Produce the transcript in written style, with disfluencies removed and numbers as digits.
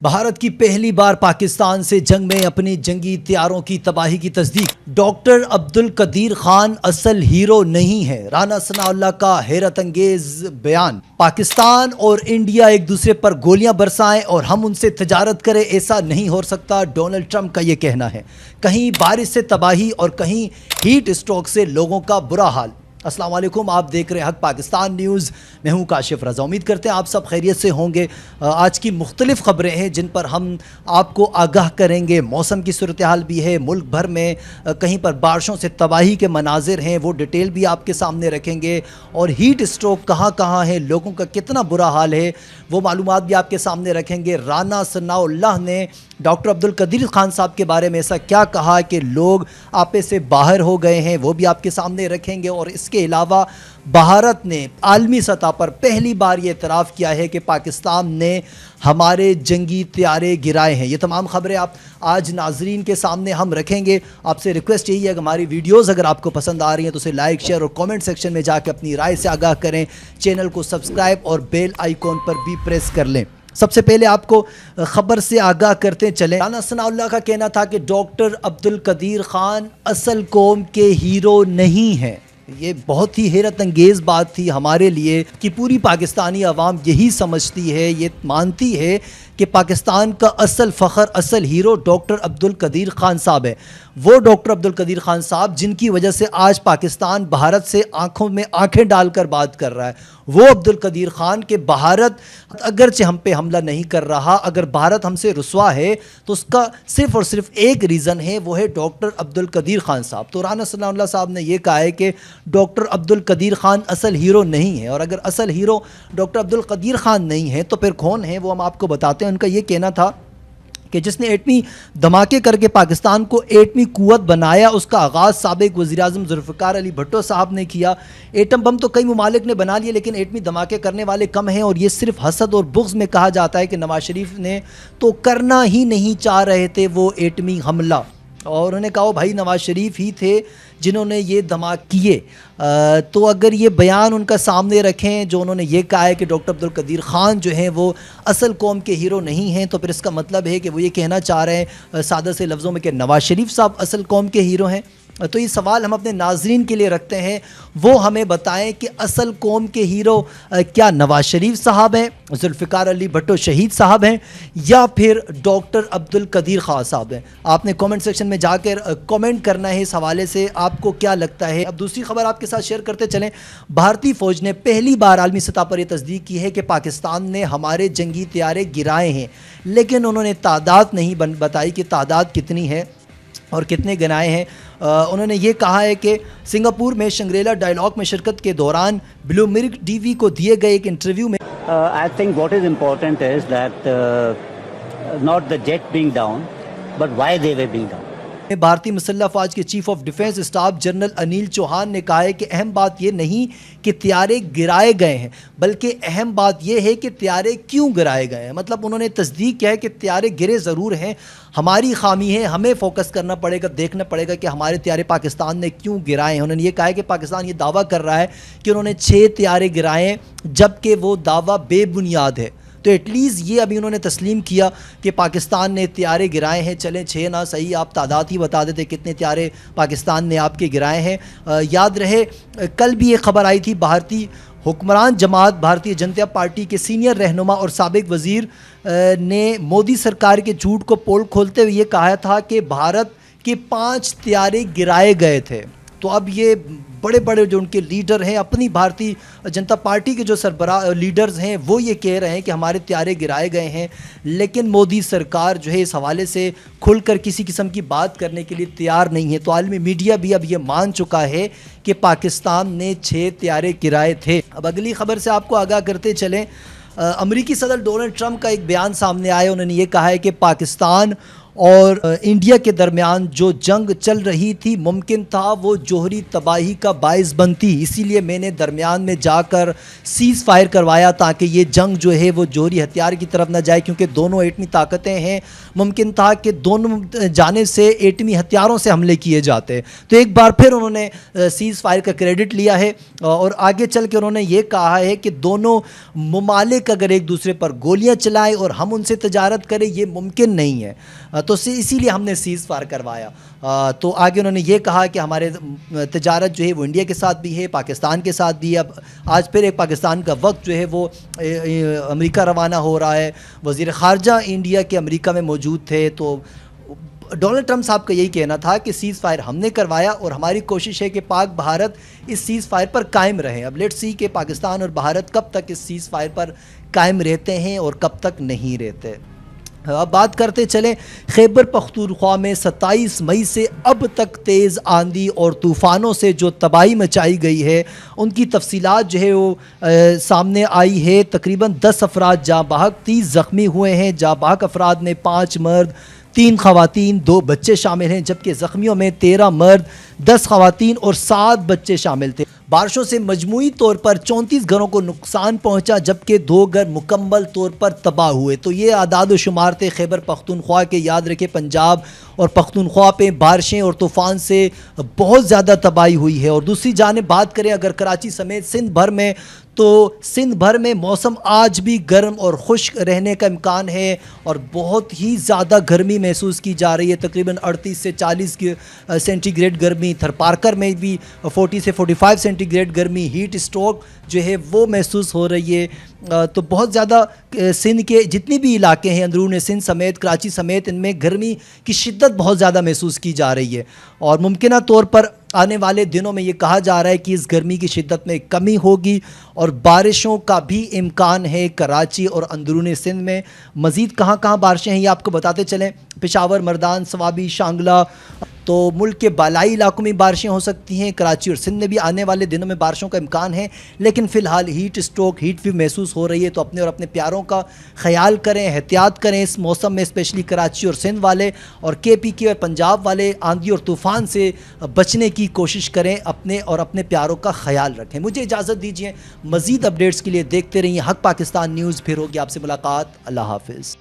भारत की पहली बार पाकिस्तान से जंग में अपनी जंगी हथियारों की तबाही की तस्दीक। डॉक्टर अब्दुल कदीर खान असल हीरो नहीं है, राना सनाउल्लाह का हैरत अंगेज बयान। पाकिस्तान और इंडिया एक दूसरे पर गोलियां बरसाएं और हम उनसे तजारत करें, ऐसा नहीं हो सकता, डोनाल्ड ट्रंप का ये कहना है। कहीं बारिश से तबाही और कहीं हीट स्ट्रोक से लोगों का बुरा हाल। अस्सलाम वालेकुम, आप देख रहे हैं हक पाकिस्तान न्यूज़। मैं हूं काशिफ रज़ा। उम्मीद करते हैं आप सब खैरियत से होंगे। आज की मुख्तलिफ़ ख़बरें हैं जिन पर हम आपको आगाह करेंगे। मौसम की सूरत हाल भी है, मुल्क भर में कहीं पर बारिशों से तबाही के मनाजिर हैं, वो डिटेल भी आपके सामने रखेंगे। और हीट स्ट्रोक कहाँ कहाँ है, लोगों का कितना बुरा हाल है, वो मालूमात भी आपके सामने रखेंगे। राना सनाउल्लाह ने डॉक्टर अब्दुल कदीर खान साहब के बारे में ऐसा क्या कहा कि लोग आपे से बाहर हो गए हैं, वो भी आपके सामने रखेंगे। और इसके अलावा भारत ने आलमी सतह पर पहली बार ये इतराफ़ किया है कि पाकिस्तान ने हमारे जंगी त्यारे गिराए हैं। ये तमाम ख़बरें आप आज नाजरीन के सामने हम रखेंगे। आपसे रिक्वेस्ट यही है कि हमारी वीडियोज़ अगर आपको पसंद आ रही हैं तो उसे लाइक, शेयर और कमेंट सेक्शन में जाकर अपनी राय से आगाह करें। चैनल को सब्सक्राइब और बेल आइकॉन पर भी प्रेस कर लें। सबसे पहले आपको ख़बर से आगाह करते चलें। राना सनाउल्लाह का कहना था कि डॉक्टर अब्दुल कदीर खान असल कौम के हीरो नहीं हैं। ये बहुत ही हैरत अंगेज़ बात थी हमारे लिए कि पूरी पाकिस्तानी अवाम यही समझती है, ये मानती है कि पाकिस्तान का असल फ़ख्र, असल हीरो डॉक्टर अब्दुल कदीर खान साहब है। वो डॉक्टर अब्दुल कदीर खान साहब जिनकी वजह से आज पाकिस्तान भारत से आंखों में आंखें डालकर बात कर रहा है। वो अब्दुल कदीर खान के भारत अगरचे हम पे हमला नहीं कर रहा, अगर भारत हमसे रुसवा है तो उसका सिर्फ़ और सिर्फ एक रीज़न है, वो है डॉक्टर अब्दुल कदीर खान साहब। तो राना सनाउल्लाह साहब ने यह कहा है कि डॉक्टर अब्दुल कदीर खान असल हीरो नहीं है। और अगर असल हीरो डॉक्टर अब्दुल कदीर खान नहीं है तो फिर कौन है, वो हम आपको बताते हैं। उनका ये कहना था कि जिसने एटमी धमाके करके पाकिस्तान को एटमी कुव्वत बनाया, उसका आगाज़ साबिक वज़ीर-ए-आज़म ज़ुल्फ़िकार अली भुट्टो साहब ने किया। एटम बम तो कई ममालिक ने बना लिए, लेकिन एटमी धमाके करने वाले कम हैं। और ये सिर्फ हसद और बुग़्ज़ में कहा जाता है कि नवाज़ शरीफ ने तो करना ही नहीं चाह रहे थे वो एटमी हमला। और उन्होंने कहा भाई नवाज़ शरीफ ही थे जिन्होंने ये धमाके किए। तो अगर ये बयान उनका सामने रखें जो उन्होंने ये कहा है कि डॉक्टर अब्दुल कदीर खान जो हैं वो असल कौम के हीरो नहीं हैं, तो फिर इसका मतलब है कि वो ये कहना चाह रहे हैं सादा से लफ्ज़ों में कि नवाज़ शरीफ साहब असल कौम के हीरो हैं। तो ये सवाल हम अपने नाजरीन के लिए रखते हैं, वो हमें बताएं कि असल कौम के हीरो क्या नवाज़ शरीफ साहब हैं, ज़ुल्फ़िकार अली भुट्टो शहीद साहब हैं, या फिर डॉक्टर अब्दुल कदीर खान साहब हैं। आपने कमेंट सेक्शन में जाकर कमेंट करना है इस हवाले से, आपको क्या लगता है। अब दूसरी खबर आपके साथ शेयर करते चलें। भारतीय फ़ौज ने पहली बार आलमी सतह पर यह तस्दीक की है कि पाकिस्तान ने हमारे जंगी त्यारे गिराए हैं, लेकिन उन्होंने तादाद नहीं बताई कि तादाद कितनी है और कितने गिराए हैं। उन्होंने ये कहा है कि सिंगापुर में शंग्रीला डायलॉग में शिरकत के दौरान ब्लूमबर्ग टीवी को दिए गए एक इंटरव्यू में I think what is important is that not the jet being down but why they were being down. भारतीय मुसल्लह फ़ौज के chief of defence staff general Anil Chauhan ने कहा है कि अहम बात यह नहीं कि त्यारे गिराए गए हैं, बल्कि अहम बात यह है कि त्यारे क्यों गिराए गए हैं। मतलब उन्होंने तस्दीक किया है कि त्यारे गिरे ज़रूर हैं, हमारी खामी है, हमें फोकस करना पड़ेगा, देखना पड़ेगा कि हमारे त्यारे पाकिस्तान ने क्यों गिराए हैं। उन्होंने ये कहा है कि पाकिस्तान ये दावा कर रहा है कि उन्होंने 6 त्यारे गिराए, जबकि वो दावा बेबुनियाद है। तो एटलीस्ट ये अभी उन्होंने तस्लीम किया कि पाकिस्तान ने त्यारे गिराए हैं। चलें 6 ना सही, आप तादाद ही बता देते कितने त्यारे पाकिस्तान ने आपके गिराए हैं। याद रहे कल भी एक ख़बर आई थी, भारतीय हुक्मरान जमात भारतीय जनता पार्टी के सीनियर रहनुमा और साबिक वज़ीर ने मोदी सरकार के झूठ को पोल खोलते हुए ये कहा था कि भारत के 5 त्यारे गिराए गए थे। तो अब ये बड़े बड़े जो उनके लीडर हैं, अपनी भारतीय जनता पार्टी के जो सरबराह लीडर्स हैं, वो ये कह रहे हैं कि हमारे त्यारे गिराए गए हैं, लेकिन मोदी सरकार जो है इस हवाले से खुलकर किसी किस्म की बात करने के लिए तैयार नहीं है। तो आलमी मीडिया भी अब ये मान चुका है कि पाकिस्तान ने 6 त्यारे गिराए थे। अब अगली ख़बर से आपको आगाह करते चलें। अमरीकी सदर डोनाल्ड ट्रंप का एक बयान सामने आया। उन्होंने ये कहा है कि पाकिस्तान اور انڈیا کے درمیان جو جنگ چل رہی تھی ممکن تھا وہ جوہری تباہی کا باعث بنتی، اسی لیے میں نے درمیان میں جا کر سیز فائر کروایا تاکہ یہ جنگ جو ہے وہ جوہری ہتھیار کی طرف نہ جائے، کیونکہ دونوں ایٹمی طاقتیں ہیں، ممکن تھا کہ دونوں جانب سے ایٹمی ہتھیاروں سے حملے کیے جاتے۔ تو ایک بار پھر انہوں نے سیز فائر کا کریڈٹ لیا ہے اور آگے چل کے انہوں نے یہ کہا ہے کہ دونوں ممالک اگر ایک دوسرے پر گولیاں چلائیں اور ہم ان سے تجارت کریں یہ ممکن نہیں ہے، تو اسی لیے ہم نے سیز فائر کروایا۔ تو آگے انہوں نے یہ کہا کہ ہمارے تجارت جو ہے وہ انڈیا کے ساتھ بھی ہے، پاکستان کے ساتھ بھی ہے۔ اب آج پھر ایک پاکستان کا وقت جو ہے وہ امریکہ روانہ ہو رہا ہے، وزیر خارجہ انڈیا کے امریکہ میں موجود تھے، تو ڈونلڈ ٹرمپ صاحب کا یہی کہنا تھا کہ سیز فائر ہم نے کروایا اور ہماری کوشش ہے کہ پاک بھارت اس سیز فائر پر قائم رہیں۔ اب لیٹس سی کہ پاکستان اور بھارت کب تک اس سیز فائر پر قائم رہتے ہیں اور کب تک نہیں رہتے۔ اب بات کرتے چلیں خیبر پختونخوا میں 27 مئی سے اب تک تیز آندھی اور طوفانوں سے جو تباہی مچائی گئی ہے ان کی تفصیلات جو ہے وہ سامنے آئی ہے۔ تقریباً 10 افراد جاں بحق، 30 زخمی ہوئے ہیں۔ جاں بحق افراد میں 5 مرد، 3 خواتین، 2 بچے شامل ہیں، جبکہ زخمیوں میں 13 مرد، 10 خواتین اور 7 بچے شامل تھے۔ بارشوں سے مجموعی طور پر 34 گھروں کو نقصان پہنچا، جبکہ 2 گھر مکمل طور پر تباہ ہوئے۔ تو یہ اعداد و شمار تھے خیبر پختونخوا کے۔ یاد رکھیں پنجاب اور پختونخوا پہ بارشیں اور طوفان سے بہت زیادہ تباہی ہوئی ہے۔ اور دوسری جانب بات کریں اگر کراچی سمیت سندھ بھر میں، تو سندھ بھر میں موسم آج بھی گرم اور خشک رہنے کا امکان ہے اور بہت ہی زیادہ گرمی محسوس کی جا رہی ہے، تقریباً 38 سے 40 سینٹی گریڈ گرمی۔ تھرپارکر میں بھی 40 سے 45 سینٹی گریڈ گرمی، ہیٹ اسٹروک جو ہے وہ محسوس ہو رہی ہے۔ تو بہت زیادہ سندھ کے جتنی بھی علاقے ہیں اندرون سندھ سمیت کراچی سمیت ان میں گرمی کی شدت بہت زیادہ محسوس کی جا رہی ہے، اور ممکنہ طور پر آنے والے دنوں میں یہ کہا جا رہا ہے کہ اس گرمی کی شدت میں کمی ہوگی اور بارشوں کا بھی امکان ہے کراچی اور اندرون سندھ میں۔ مزید کہاں کہاں بارشیں ہیں یہ آپ کو بتاتے چلیں، پشاور، مردان، سوابی، شانگلہ، تو ملک کے بالائی علاقوں میں بارشیں ہو سکتی ہیں۔ کراچی اور سندھ میں بھی آنے والے دنوں میں بارشوں کا امکان ہے، لیکن فی الحال ہیٹ اسٹروک، ہیٹ ویو محسوس ہو رہی ہے، تو اپنے اور اپنے پیاروں کا خیال کریں، احتیاط کریں اس موسم میں، اسپیشلی کراچی اور سندھ والے، اور KPK اور پنجاب والے آندھی اور طوفان سے بچنے کی کوشش کریں، اپنے اور اپنے پیاروں کا خیال رکھیں۔ مجھے اجازت دیجیے، مزید اپڈیٹس کے لیے دیکھتے رہیے حق پاکستان نیوز، پھر ہوگی آپ سے ملاقات۔ اللہ حافظ۔